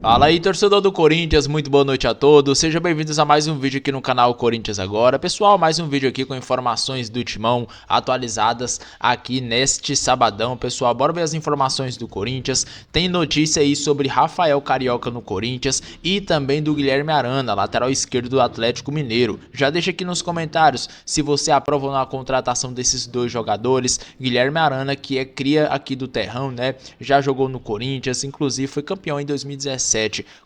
Fala aí, torcedor do Corinthians, muito boa noite a todos, sejam bem-vindos a mais um vídeo aqui no canal Corinthians Agora. Pessoal, mais um vídeo aqui com informações do Timão atualizadas aqui neste sabadão. Pessoal, bora ver as informações do Corinthians. Tem notícia aí sobre Rafael Carioca no Corinthians e também do Guilherme Arana, lateral esquerdo do Atlético Mineiro. Já deixa aqui nos comentários se você aprova ou não a contratação desses dois jogadores. Guilherme Arana, que é cria aqui do Terrão, né? Já jogou no Corinthians, inclusive foi campeão em 2017.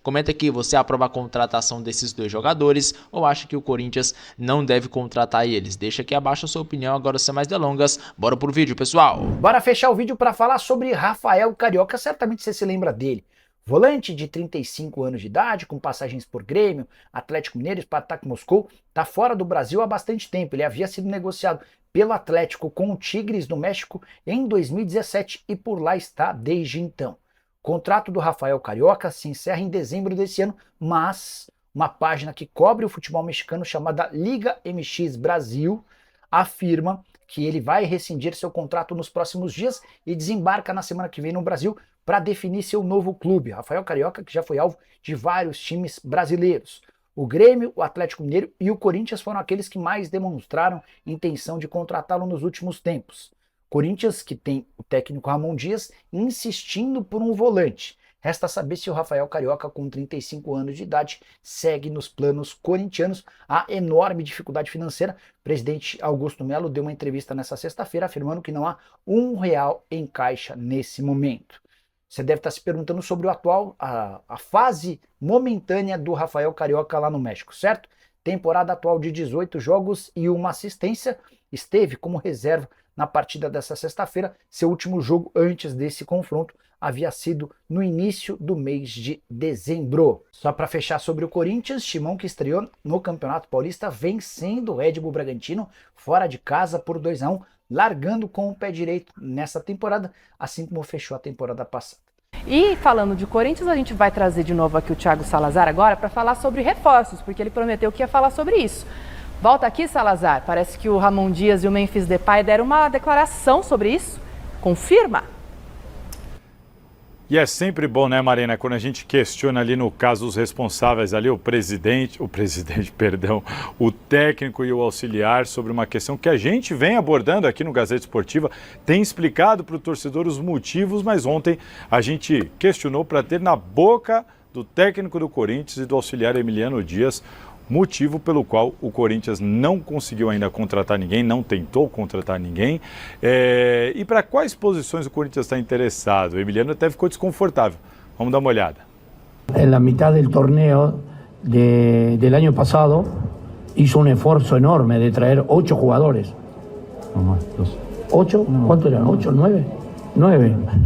Comenta aqui, você aprova a contratação desses dois jogadores ou acha que o Corinthians não deve contratar eles? Deixa aqui abaixo a sua opinião. Agora, sem mais delongas, bora pro vídeo, pessoal. Bora fechar o vídeo para falar sobre Rafael Carioca. Certamente você se lembra dele. Volante de 35 anos de idade, com passagens por Grêmio, Atlético Mineiro, Spartak Moscou, está fora do Brasil há bastante tempo. Ele havia sido negociado pelo Atlético com o Tigres do México em 2017 e por lá está desde então. O contrato do Rafael Carioca se encerra em dezembro desse ano, mas uma página que cobre o futebol mexicano chamada Liga MX Brasil afirma que ele vai rescindir seu contrato nos próximos dias e desembarca na semana que vem no Brasil para definir seu novo clube. Rafael Carioca, que já foi alvo de vários times brasileiros. O Grêmio, o Atlético Mineiro e o Corinthians foram aqueles que mais demonstraram intenção de contratá-lo nos últimos tempos. Corinthians, que tem o técnico Ramon Dias, insistindo por um volante. Resta saber se o Rafael Carioca, com 35 anos de idade, segue nos planos corintianos. Há enorme dificuldade financeira. O presidente Augusto Melo deu uma entrevista nessa sexta-feira afirmando que não há R$1 em caixa nesse momento. Você deve estar se perguntando sobre a fase momentânea do Rafael Carioca lá no México, certo? Temporada atual de 18 jogos e uma assistência. Esteve como reserva na partida dessa sexta-feira. Seu último jogo antes desse confronto havia sido no início do mês de dezembro. Só para fechar sobre o Corinthians, Timão, que estreou no Campeonato Paulista vencendo o Red Bull Bragantino fora de casa por 2-1, largando com o pé direito nessa temporada, assim como fechou a temporada passada. E falando de Corinthians, a gente vai trazer de novo aqui o Thiago Salazar agora para falar sobre reforços, porque ele prometeu que ia falar sobre isso. Volta aqui, Salazar. Parece que o Ramon Dias e o Memphis Depay deram uma declaração sobre isso. Confirma? E é sempre bom, né, Marina, quando a gente questiona ali no caso os responsáveis ali, o técnico e o auxiliar sobre uma questão que a gente vem abordando aqui no Gazeta Esportiva, tem explicado para o torcedor os motivos, mas ontem a gente questionou para ter na boca do técnico do Corinthians e do auxiliar Emiliano Dias motivo pelo qual o Corinthians não conseguiu ainda contratar ninguém, não tentou contratar ninguém. E para quais posições o Corinthians está interessado? O Emiliano até ficou desconfortável. Vamos dar uma olhada. En la mitad del torneo del año pasado hizo un esfuerzo enorme de traer 8 jugadores. ¿8? ¿Cuánto eran? ¿8? ¿9?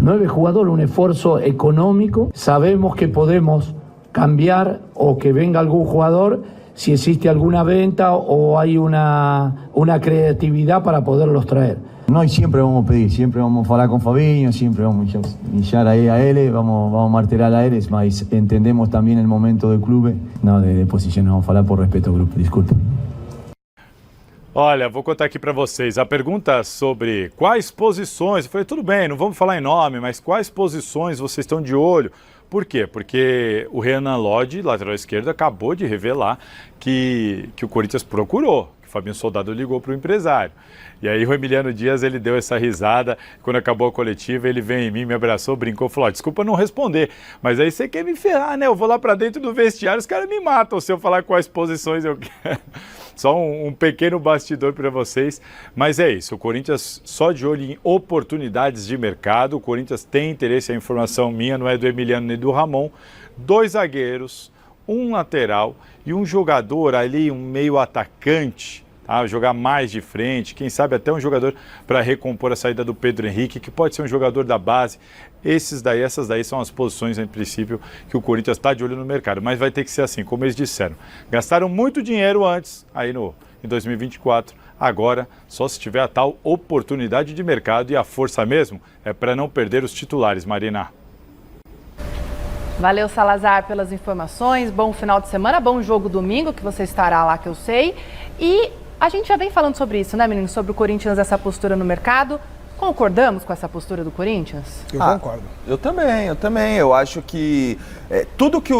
9 jugadores, un esfuerzo económico. Sabemos que podemos cambiar o que venga algún jugador si existe alguna venta o hay una creatividad para poderlos traer. Nós sempre vamos pedir, sempre vamos falar com Fabinho, sempre vamos iniciar aí a ele, vamos martelar a eles, mas entendemos também o momento do clube. Não, de posição não vamos falar por respeito ao grupo, desculpa. Olha, vou contar aqui para vocês. A pergunta sobre quais posições, eu falei, tudo bem, não vamos falar em nome, mas quais posições vocês estão de olho? Por quê? Porque o Renan Lodge, lateral esquerdo, acabou de revelar que o Corinthians procurou, que o Fabinho Soldado ligou para o empresário. E aí o Emiliano Dias, ele deu essa risada, quando acabou a coletiva, ele veio em mim, me abraçou, brincou, falou, desculpa não responder, mas aí você quer me ferrar, né? Eu vou lá para dentro do vestiário, os caras me matam se eu falar quais posições eu quero. Só um pequeno bastidor para vocês, mas é isso, o Corinthians só de olho em oportunidades de mercado, o Corinthians tem interesse, a informação minha não é do Emiliano nem do Ramon, 2 zagueiros, um lateral e um jogador ali, um meio atacante, tá? Jogar mais de frente, quem sabe até um jogador para recompor a saída do Pedro Henrique, que pode ser um jogador da base. Essas daí são as posições, em princípio, que o Corinthians está de olho no mercado. Mas vai ter que ser assim, como eles disseram. Gastaram muito dinheiro antes, aí em 2024. Agora, só se tiver a tal oportunidade de mercado, e a força mesmo é para não perder os titulares, Marina. Valeu, Salazar, pelas informações. Bom final de semana, bom jogo domingo, que você estará lá, que eu sei. E a gente já vem falando sobre isso, né, menino? Sobre o Corinthians, essa postura no mercado. Concordamos com essa postura do Corinthians? Eu concordo. Eu também. Eu acho que tudo que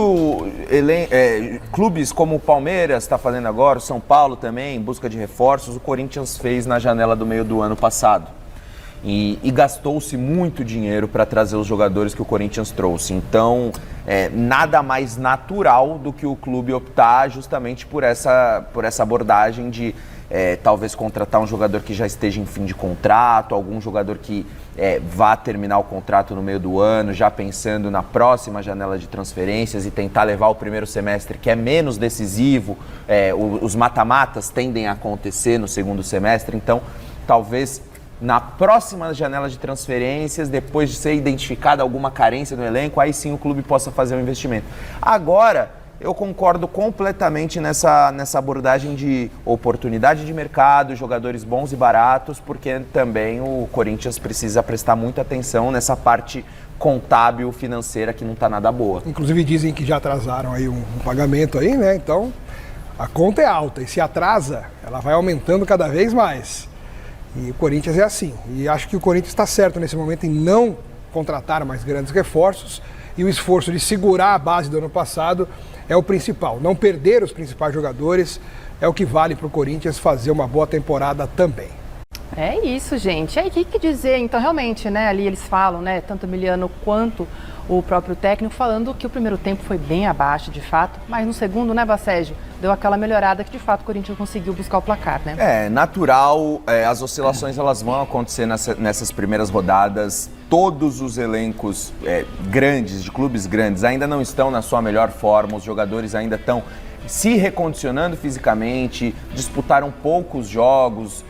clubes como o Palmeiras está fazendo agora, o São Paulo também, em busca de reforços, o Corinthians fez na janela do meio do ano passado. E gastou-se muito dinheiro para trazer os jogadores que o Corinthians trouxe. Então, nada mais natural do que o clube optar justamente por essa abordagem de talvez contratar um jogador que já esteja em fim de contrato, algum jogador que vá terminar o contrato no meio do ano, já pensando na próxima janela de transferências e tentar levar o primeiro semestre, que é menos decisivo. Os mata-matas tendem a acontecer no segundo semestre, então talvez na próxima janela de transferências, depois de ser identificada alguma carência no elenco, aí sim o clube possa fazer um investimento. Agora, eu concordo completamente nessa abordagem de oportunidade de mercado, jogadores bons e baratos, porque também o Corinthians precisa prestar muita atenção nessa parte contábil, financeira, que não está nada boa. Inclusive dizem que já atrasaram aí um pagamento aí, né? Então, a conta é alta e se atrasa, ela vai aumentando cada vez mais. E o Corinthians é assim. E acho que o Corinthians está certo nesse momento em não contratar mais grandes reforços. E o esforço de segurar a base do ano passado é o principal. Não perder os principais jogadores é o que vale para o Corinthians fazer uma boa temporada também. É isso, gente. E aí, o que dizer? Então, realmente, né, ali eles falam, né, tanto o Emiliano quanto o próprio técnico, falando que o primeiro tempo foi bem abaixo, de fato, mas no segundo, né, Bacégio, deu aquela melhorada que, de fato, o Corinthians conseguiu buscar o placar, né? É natural, as oscilações elas vão acontecer nessas primeiras rodadas. Todos os elencos grandes, de clubes grandes, ainda não estão na sua melhor forma, os jogadores ainda estão se recondicionando fisicamente, disputaram poucos jogos,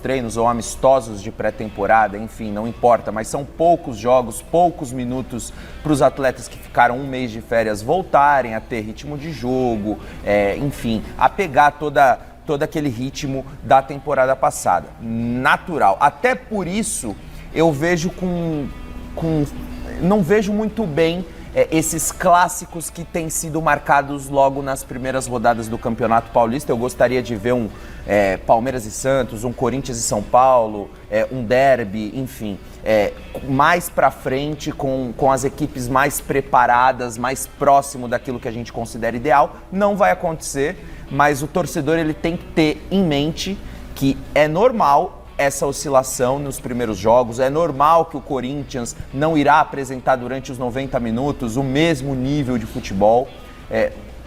treinos ou amistosos de pré-temporada, enfim, não importa, mas são poucos jogos, poucos minutos para os atletas que ficaram um mês de férias voltarem a ter ritmo de jogo, enfim, a pegar todo aquele ritmo da temporada passada. Natural. Até por isso, eu vejo não vejo muito bem esses clássicos que têm sido marcados logo nas primeiras rodadas do Campeonato Paulista. Eu gostaria de ver um Palmeiras e Santos, um Corinthians e São Paulo, um derby, enfim, mais pra frente com as equipes mais preparadas, mais próximo daquilo que a gente considera ideal. Não vai acontecer, mas o torcedor ele tem que ter em mente que é normal essa oscilação nos primeiros jogos, é normal que o Corinthians não irá apresentar durante os 90 minutos o mesmo nível de futebol,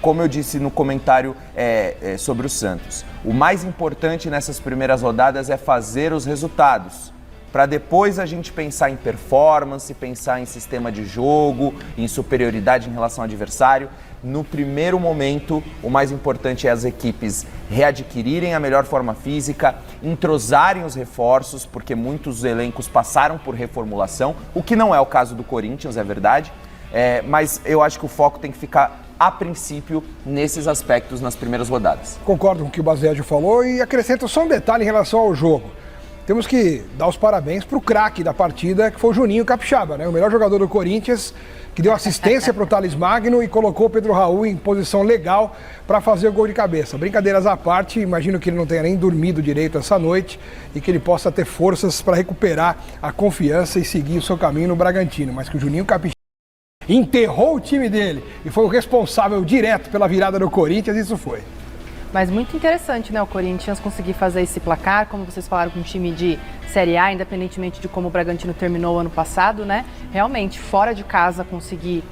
como eu disse no comentário sobre o Santos. O mais importante nessas primeiras rodadas é fazer os resultados, para depois a gente pensar em performance, pensar em sistema de jogo, em superioridade em relação ao adversário. No primeiro momento, o mais importante é as equipes readquirirem a melhor forma física, entrosarem os reforços, porque muitos elencos passaram por reformulação, o que não é o caso do Corinthians, é verdade, mas eu acho que o foco tem que ficar, a princípio, nesses aspectos nas primeiras rodadas. Concordo com o que o Bacégio falou e acrescento só um detalhe em relação ao jogo. Temos que dar os parabéns para o craque da partida, que foi o Juninho Capixaba, né? O melhor jogador do Corinthians, que deu assistência para o Thales Magno e colocou o Pedro Raul em posição legal para fazer o gol de cabeça. Brincadeiras à parte, imagino que ele não tenha nem dormido direito essa noite e que ele possa ter forças para recuperar a confiança e seguir o seu caminho no Bragantino. Mas que o Juninho Capixaba enterrou o time dele e foi o responsável direto pela virada do Corinthians, isso foi. Mas muito interessante, né, o Corinthians conseguir fazer esse placar, como vocês falaram, com um time de Série A, independentemente de como o Bragantino terminou o ano passado, né? Realmente, fora de casa, conseguir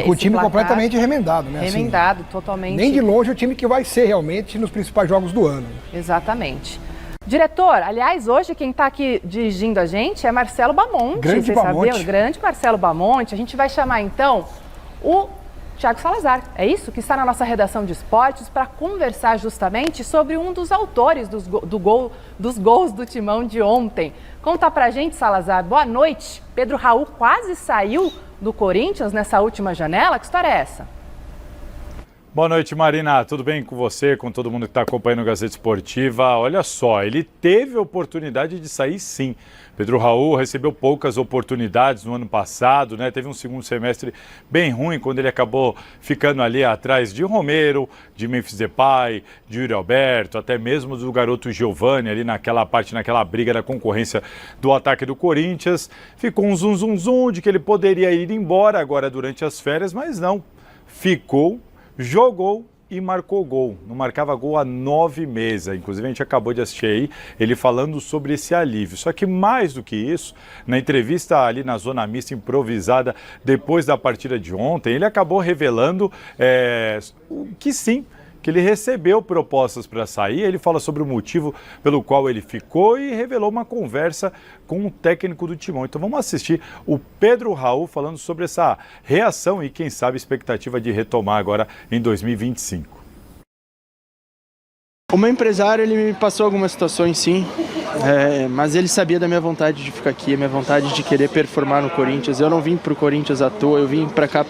com o time placar, completamente remendado, né? Remendado, assim, totalmente. Nem de longe o time que vai ser realmente nos principais jogos do ano. Exatamente. Diretor, aliás, hoje quem está aqui dirigindo a gente é Marcelo Bamonte. Grande Bamonte. Sabiam? Grande Marcelo Bamonte. A gente vai chamar, então, o Thiago Salazar, é isso? Que está na nossa redação de esportes para conversar justamente sobre um dos autores dos gols do Timão de ontem. Conta pra gente, Salazar. Boa noite. Pedro Raul quase saiu do Corinthians nessa última janela. Que história é essa? Boa noite, Marina. Tudo bem com você, com todo mundo que está acompanhando a Gazeta Esportiva? Olha só, ele teve a oportunidade de sair sim. Pedro Raul recebeu poucas oportunidades no ano passado, né? Teve um segundo semestre bem ruim, quando ele acabou ficando ali atrás de Romero, de Memphis Depay, de Yuri Alberto, até mesmo do garoto Giovani, ali naquela briga da concorrência do ataque do Corinthians. Ficou um zum de que ele poderia ir embora agora durante as férias, mas não. Ficou, jogou e marcou gol. Não marcava gol há 9 meses. Inclusive, a gente acabou de assistir aí ele falando sobre esse alívio. Só que mais do que isso, na entrevista ali na zona mista improvisada, depois da partida de ontem, ele acabou revelando que sim, que ele recebeu propostas para sair. Ele fala sobre o motivo pelo qual ele ficou e revelou uma conversa com o técnico do Timão. Então vamos assistir o Pedro Raul falando sobre essa reação e quem sabe expectativa de retomar agora em 2025. O meu empresário, ele me passou algumas situações sim, mas ele sabia da minha vontade de ficar aqui, a minha vontade de querer performar no Corinthians. Eu não vim para o Corinthians à toa, eu vim para cá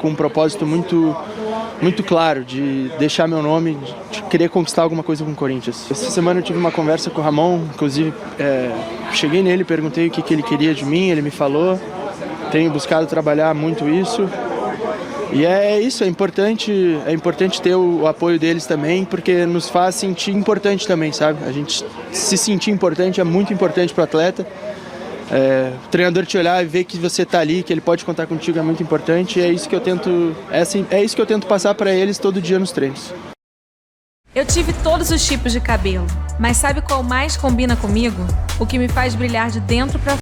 com um propósito muito claro de deixar meu nome, de querer conquistar alguma coisa com o Corinthians. Essa semana eu tive uma conversa com o Ramon, inclusive cheguei nele, perguntei o que ele queria de mim, ele me falou. Tenho buscado trabalhar muito isso. E é isso, é importante ter o apoio deles também, porque nos faz sentir importante também, sabe? A gente se sentir importante é muito importante para o atleta. O treinador te olhar e ver que você está ali, que ele pode contar contigo é muito importante. E é isso que eu tento passar para eles todo dia nos treinos. Eu tive todos os tipos de cabelo, mas sabe qual mais combina comigo? O que me faz brilhar de dentro para fora.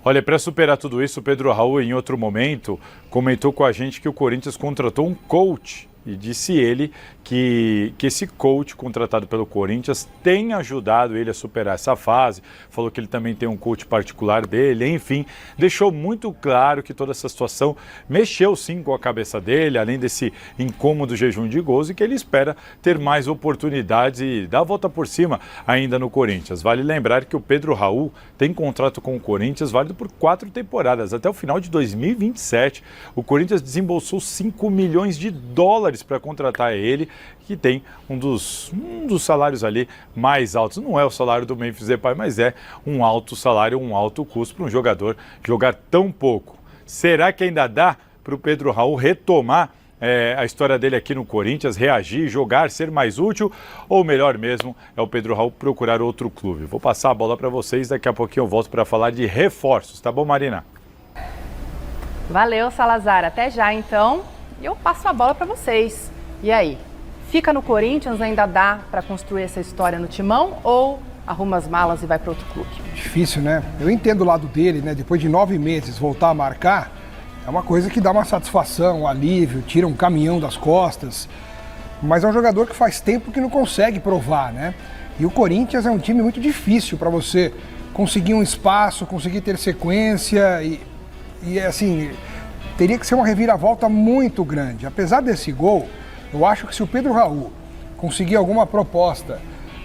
Olha, para superar tudo isso, o Pedro Raul, em outro momento, comentou com a gente que o Corinthians contratou um coach. E disse ele que esse coach contratado pelo Corinthians tem ajudado ele a superar essa fase. Falou que ele também tem um coach particular dele, enfim. Deixou muito claro que toda essa situação mexeu sim com a cabeça dele, além desse incômodo jejum de gols, e que ele espera ter mais oportunidades e dar a volta por cima ainda no Corinthians. Vale lembrar que o Pedro Raul tem contrato com o Corinthians válido por 4 temporadas. Até o final de 2027, o Corinthians desembolsou $5 milhões para contratar ele, que tem um dos salários ali mais altos. Não é o salário do Memphis Depay, mas é um alto salário, um alto custo para um jogador jogar tão pouco. Será que ainda dá para o Pedro Raul retomar a história dele aqui no Corinthians, reagir, jogar, ser mais útil? Ou melhor mesmo, é o Pedro Raul procurar outro clube? Vou passar a bola para vocês, daqui a pouquinho eu volto para falar de reforços. Tá bom, Marina? Valeu, Salazar. Até já, então. E eu passo a bola para vocês. E aí? Fica no Corinthians, ainda dá para construir essa história no Timão ou arruma as malas e vai para outro clube? Difícil, né? Eu entendo o lado dele, né? Depois de 9 meses voltar a marcar, é uma coisa que dá uma satisfação, um alívio, tira um caminhão das costas. Mas é um jogador que faz tempo que não consegue provar, né? E o Corinthians é um time muito difícil para você conseguir um espaço, conseguir ter sequência e assim... Teria que ser uma reviravolta muito grande. Apesar desse gol, eu acho que se o Pedro Raul conseguir alguma proposta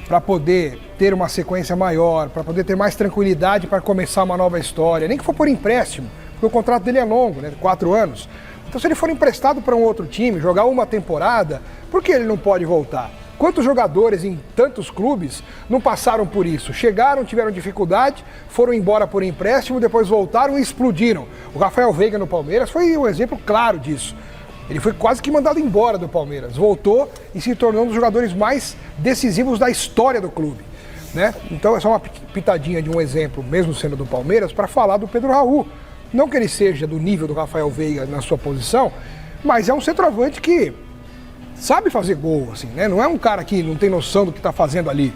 para poder ter uma sequência maior, para poder ter mais tranquilidade para começar uma nova história, nem que for por empréstimo, porque o contrato dele é longo, né, 4 anos. Então se ele for emprestado para um outro time, jogar uma temporada, por que ele não pode voltar? Quantos jogadores em tantos clubes não passaram por isso? Chegaram, tiveram dificuldade, foram embora por empréstimo, depois voltaram e explodiram. O Rafael Veiga no Palmeiras foi um exemplo claro disso. Ele foi quase que mandado embora do Palmeiras, voltou e se tornou um dos jogadores mais decisivos da história do clube, né? Então é só uma pitadinha de um exemplo, mesmo sendo do Palmeiras, para falar do Pedro Raul. Não que ele seja do nível do Rafael Veiga na sua posição, mas é um centroavante que sabe fazer gol, assim, né? Não é um cara que não tem noção do que está fazendo ali.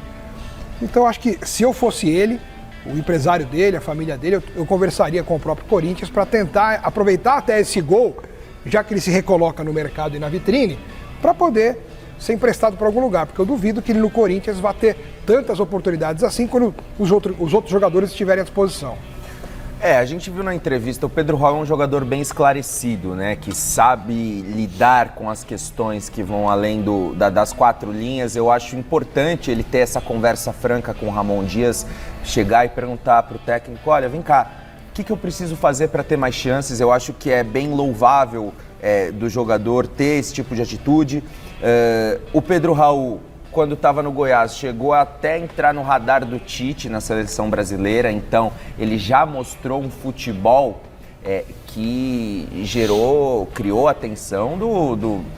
Então acho que se eu fosse ele, o empresário dele, a família dele, eu conversaria com o próprio Corinthians para tentar aproveitar até esse gol, já que ele se recoloca no mercado e na vitrine, para poder ser emprestado para algum lugar, porque eu duvido que ele no Corinthians vá ter tantas oportunidades assim quando os outros jogadores estiverem à disposição. A gente viu na entrevista, o Pedro Raul é um jogador bem esclarecido, né? Que sabe lidar com as questões que vão além das 4 linhas. Eu acho importante ele ter essa conversa franca com o Ramon Dias, chegar e perguntar para o técnico, olha, vem cá, o que eu preciso fazer para ter mais chances? Eu acho que é bem louvável do jogador ter esse tipo de atitude. O Pedro Raul, quando estava no Goiás, chegou até entrar no radar do Tite na seleção brasileira, então ele já mostrou um futebol que criou a atenção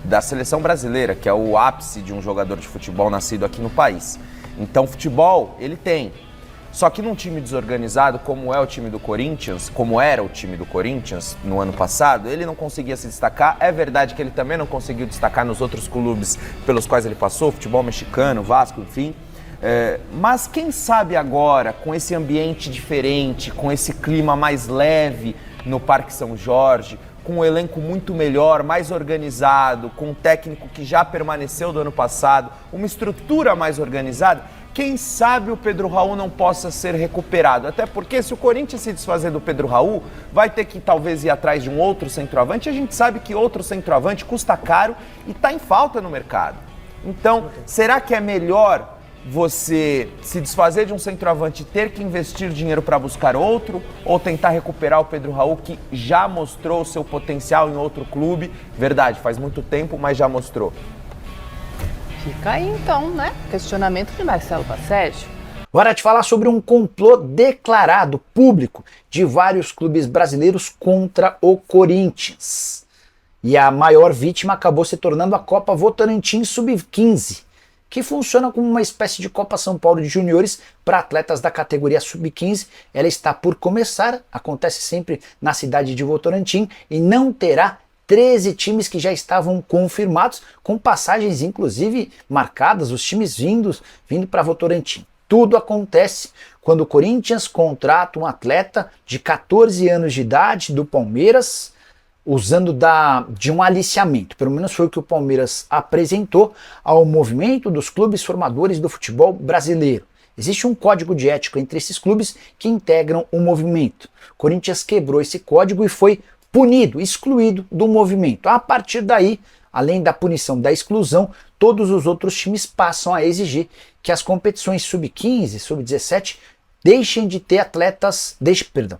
da seleção brasileira, que é o ápice de um jogador de futebol nascido aqui no país. Então, futebol, ele tem. Só que num time desorganizado, como é o time do Corinthians, como era o time do Corinthians no ano passado, ele não conseguia se destacar. É verdade que ele também não conseguiu destacar nos outros clubes pelos quais ele passou, futebol mexicano, Vasco, enfim. Mas quem sabe agora, com esse ambiente diferente, com esse clima mais leve no Parque São Jorge, com um elenco muito melhor, mais organizado, com um técnico que já permaneceu do ano passado, uma estrutura mais organizada, quem sabe o Pedro Raul não possa ser recuperado. Até porque se o Corinthians se desfazer do Pedro Raul, vai ter que talvez ir atrás de um outro centroavante. A gente sabe que outro centroavante custa caro e está em falta no mercado. Então, será que é melhor você se desfazer de um centroavante e ter que investir dinheiro para buscar outro, ou tentar recuperar o Pedro Raul, que já mostrou o seu potencial em outro clube? Verdade, faz muito tempo, mas já mostrou. Fica aí então, né? Questionamento de Marcelo Pacédio. Hora de falar sobre um complô declarado público de vários clubes brasileiros contra o Corinthians. E a maior vítima acabou se tornando a Copa Votorantim Sub-15, que funciona como uma espécie de Copa São Paulo de Juniores para atletas da categoria Sub-15. Ela está por começar, acontece sempre na cidade de Votorantim e não terá 13 times que já estavam confirmados, com passagens inclusive marcadas, os times vindo para Votorantim. Tudo acontece quando o Corinthians contrata um atleta de 14 anos de idade do Palmeiras, usando de um aliciamento. Pelo menos foi o que o Palmeiras apresentou ao movimento dos clubes formadores do futebol brasileiro. Existe um código de ética entre esses clubes que integram o movimento. O Corinthians quebrou esse código e foi punido, excluído do movimento. A partir daí, além da punição da exclusão, todos os outros times passam a exigir que as competições sub-15, sub-17 deixem de ter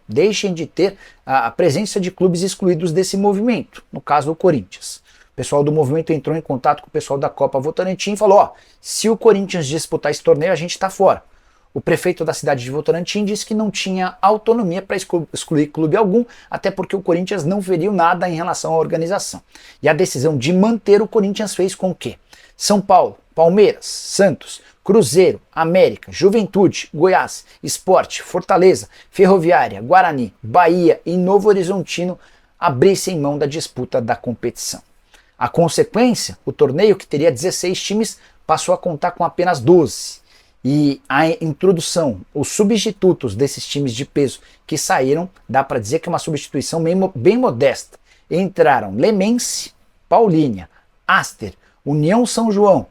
deixem de ter a presença de clubes excluídos desse movimento, no caso o Corinthians. O pessoal do movimento entrou em contato com o pessoal da Copa Votorantim e falou, se o Corinthians disputar esse torneio, a gente está fora. O prefeito da cidade de Votorantim disse que não tinha autonomia para excluir clube algum, até porque o Corinthians não feriu nada em relação à organização. E a decisão de manter o Corinthians fez com que São Paulo, Palmeiras, Santos, Cruzeiro, América, Juventude, Goiás, Sport, Fortaleza, Ferroviária, Guarani, Bahia e Novo Horizontino abrissem mão da disputa da competição. A consequência, o torneio, que teria 16 times, passou a contar com apenas 12. E a introdução, os substitutos desses times de peso que saíram, dá para dizer que é uma substituição bem modesta. Entraram Lemense, Paulínia, Aster, União São João,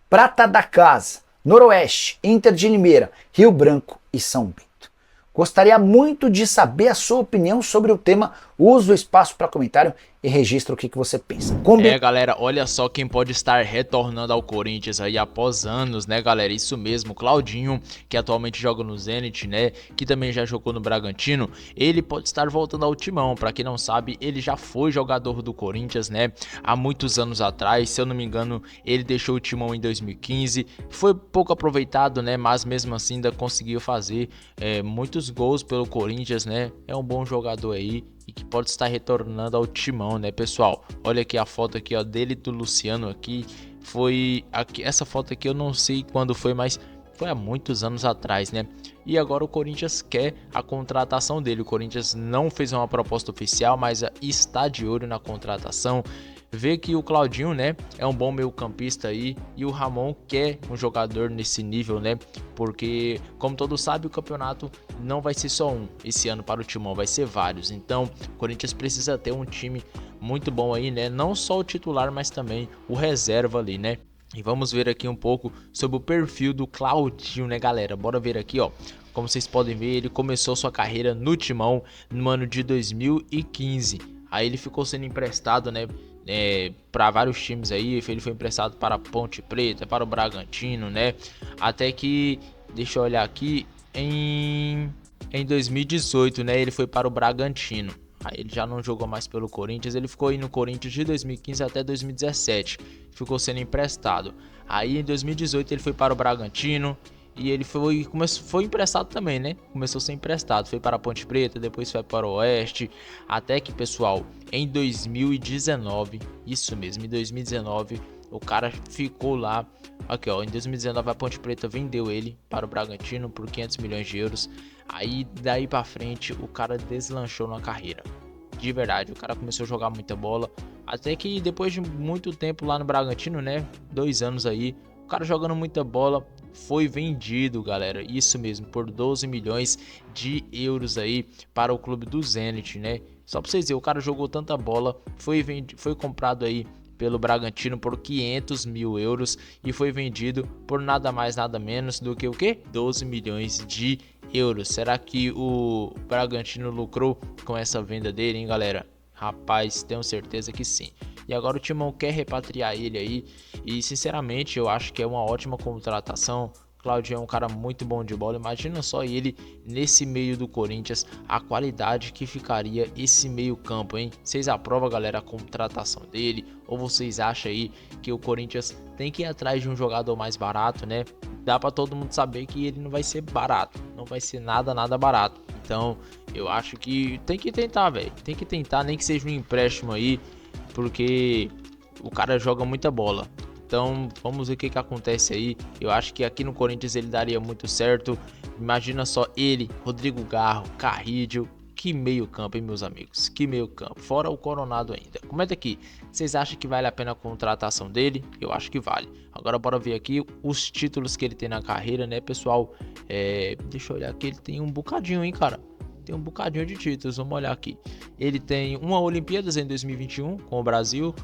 Prata da Casa, Noroeste, Inter de Limeira, Rio Branco e São Bento. Gostaria muito de saber a sua opinião sobre o tema. Usa o espaço para comentário e registra o que você pensa. Galera, olha só quem pode estar retornando ao Corinthians aí após anos, né, galera? Isso mesmo, Claudinho, que atualmente joga no Zenit, né, que também já jogou no Bragantino, ele pode estar voltando ao timão. Pra quem não sabe, ele já foi jogador do Corinthians, né, há muitos anos atrás. Se eu não me engano, ele deixou o timão em 2015, foi pouco aproveitado, né, mas mesmo assim ainda conseguiu fazer muitos gols pelo Corinthians, né, é um bom jogador aí e que pode estar retornando ao timão, né, pessoal? Olha aqui a foto aqui, ó, dele e do Luciano aqui. Essa foto aqui eu não sei quando foi, mas foi há muitos anos atrás, né? E agora o Corinthians quer a contratação dele. O Corinthians não fez uma proposta oficial, mas está de olho na contratação. Vê que o Claudinho, né, é um bom meio-campista aí, e o Ramon quer um jogador nesse nível, né? Porque, como todos sabem, o campeonato não vai ser só um esse ano para o Timão, vai ser vários. Então, o Corinthians precisa ter um time muito bom aí, né? Não só o titular, mas também o reserva ali, né? E vamos ver aqui um pouco sobre o perfil do Claudinho, né, galera? Bora ver aqui, ó. Como vocês podem ver, ele começou sua carreira no Timão no ano de 2015. Aí ele ficou sendo emprestado, né, para vários times aí. Ele foi emprestado para a Ponte Preta, para o Bragantino, né? Até que, deixa eu olhar aqui, em 2018, né, ele foi para o Bragantino. Aí ele já não jogou mais pelo Corinthians, ele ficou aí no Corinthians de 2015 até 2017, ficou sendo emprestado. Aí em 2018 ele foi para o Bragantino e ele foi emprestado também, né? Começou a ser emprestado, foi para a Ponte Preta, depois foi para o Oeste, até que, pessoal, em 2019, isso mesmo, em 2019, o cara ficou lá. Aqui, ó, em 2019 a Ponte Preta vendeu ele para o Bragantino por 500 milhões de euros. Aí daí para frente o cara deslanchou na carreira. De verdade, o cara começou a jogar muita bola, até que depois de muito tempo lá no Bragantino, né, 2 anos aí, o cara jogando muita bola, foi vendido, galera, isso mesmo, por 12 milhões de euros aí para o clube do Zenit, né? Só para vocês verem, o cara jogou tanta bola, foi comprado aí pelo Bragantino por 500 mil euros e foi vendido por nada mais nada menos do que o quê? 12 milhões de euros. Será que o Bragantino lucrou com essa venda dele, hein, galera? Rapaz, tenho certeza que sim. E agora o Timão quer repatriar ele aí e sinceramente eu acho que é uma ótima contratação. Claudinho é um cara muito bom de bola, imagina só ele nesse meio do Corinthians, a qualidade que ficaria esse meio campo, hein? Vocês aprovam, galera, a contratação dele? Ou vocês acham aí que o Corinthians tem que ir atrás de um jogador mais barato, né? Dá pra todo mundo saber que ele não vai ser barato, não vai ser nada barato. Então eu acho que tem que tentar, velho, tem que tentar, nem que seja um empréstimo aí, porque o cara joga muita bola. Então vamos ver o que acontece aí. Eu acho que aqui no Corinthians ele daria muito certo. Imagina só ele, Rodrigo Garro, Carrídio. Que meio campo, hein, meus amigos? Que meio campo. Fora o Coronado ainda. Comenta aqui. Vocês acham que vale a pena a contratação dele? Eu acho que vale. Agora bora ver aqui os títulos que ele tem na carreira, né, pessoal? Deixa eu olhar aqui. Ele tem um bocadinho, hein, cara? Tem um bocadinho de títulos, vamos olhar aqui. Ele tem uma Olimpíadas em 2021 com o Brasil,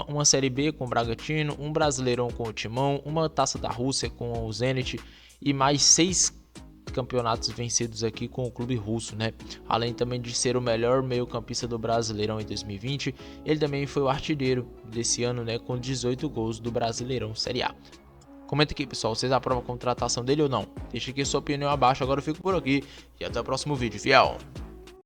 uma Série B com o Bragantino, um Brasileirão com o Timão, uma Taça da Rússia com o Zenit e mais 6 campeonatos vencidos aqui com o clube russo, né? Além também de ser o melhor meio-campista do Brasileirão em 2020, ele também foi o artilheiro desse ano, né, com 18 gols do Brasileirão Série A. Comenta aqui, pessoal, vocês aprovam a contratação dele ou não? Deixa aqui a sua opinião abaixo, agora eu fico por aqui e até o próximo vídeo, fiel!